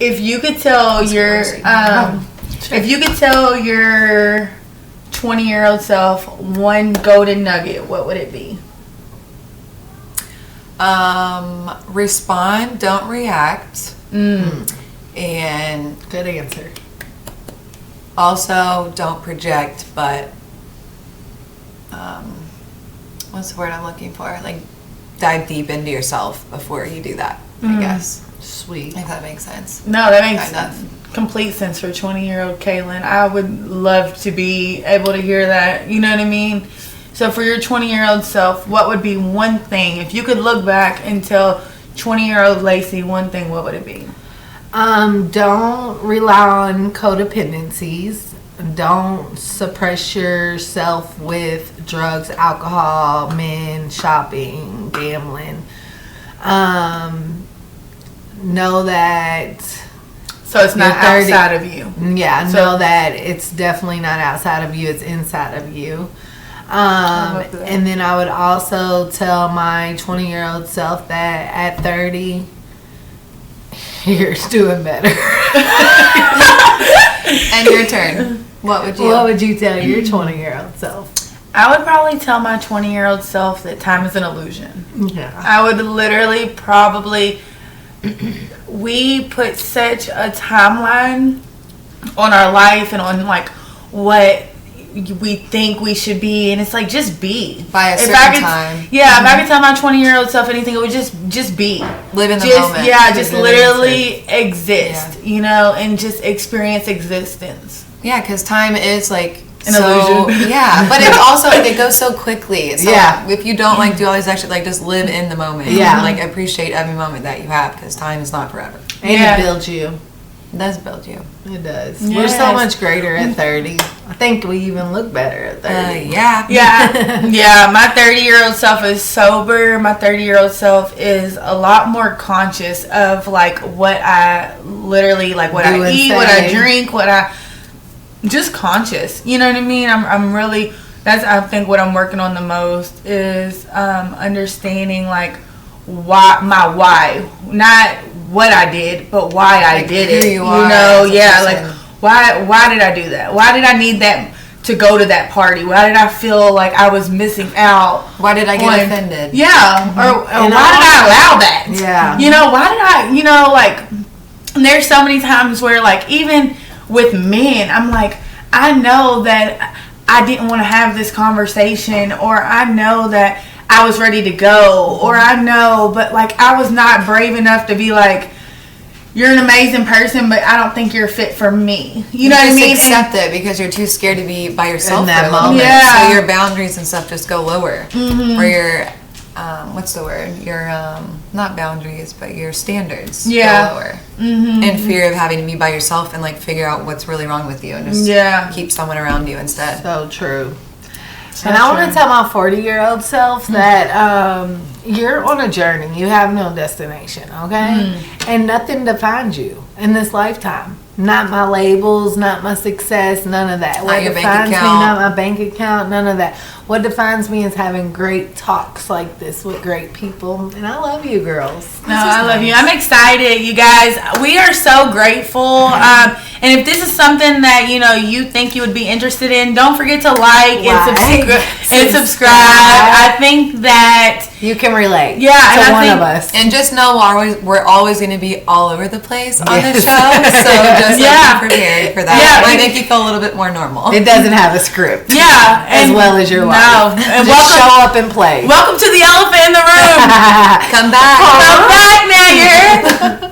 if you could tell if you could tell your 20-year-old self one golden nugget, what would it be? Respond, don't react. And good answer. Also, don't project, but what's the word I'm looking for? Like, dive deep into yourself before you do that, I guess. Sweet. If that makes sense. No, that makes complete sense for 20-year-old Kaylin. I would love to be able to hear that. You know what I mean? So for your 20-year-old self, what would be one thing? If you could look back and tell 20-year-old Lacey one thing, what would it be? Don't rely on codependencies. Don't suppress yourself with drugs, alcohol, men, shopping, gambling. Know that... So it's not outside of you. Yeah, know that it's definitely not outside of you. It's inside of you. And then I would also tell my 20-year-old self that at 30... you're doing better. And your turn. What would you tell your 20-year-old self? I would probably tell my 20-year-old self that time is an illusion. Yeah. I would literally probably... we put such a timeline on our life and on like what we think we should be, and it's like, just be by a certain time. Yeah, if I could tell my 20-year-old self anything, it would just be, live in the moment. Yeah, just literally exist, you know, and just experience existence. Yeah, because time is like an illusion. Yeah, but it's also like it goes so quickly. So if you don't like do all these extra, like just live in the moment. Yeah, like appreciate every moment that you have, because time is not forever. And it builds you. It does build you. It does. Yes. We're so much greater at 30. I think we even look better at 30. Yeah. My 30-year-old self is sober. My 30-year-old self is a lot more conscious of like what I literally like, what I eat, what I drink, just conscious. You know what I mean? I'm really, that's I think what I'm working on the most is understanding like why, not what I did, but why I did it. You know, like why did I do that? Why did I need that to go to that party? Why did I feel like I was missing out? Why did I get offended? Yeah, or why did I allow that? Yeah, you know, why did I? You know, like there's so many times where like even with men, I'm like, I know that I didn't want to have this conversation, or I know that I was ready to go, or I know, but like I was not brave enough to be like, you're an amazing person, but I don't think you're fit for me. You know what I mean? Accept it because you're too scared to be by yourself in that moment. Yeah. So your boundaries and stuff just go lower. Mm-hmm. Or your, what's the word? Your, not boundaries, but your standards go lower. Mm-hmm. In fear of having to be by yourself and like figure out what's really wrong with you and just keep someone around you instead. So true. And I want to tell my 40-year-old self that you're on a journey. You have no destination, okay? And nothing defines you in this lifetime. Not my labels, not my success, none of that. Not what your defines bank me, account. not my bank account, none of that. What defines me is having great talks like this with great people. And I love you, girls. No, I love you. I'm excited, you guys. We are so grateful. And if this is something that, you know, you think you would be interested in, don't forget to like and subscribe. I think that you can relate to one of us. And just know we're always going to be all over the place on the show. So just be prepared for that. Yeah, I think you feel a little bit more normal. It doesn't have a script. Yeah. As well as your life. No. And just show up and play. Welcome to the elephant in the room. Come back. Come back now, you're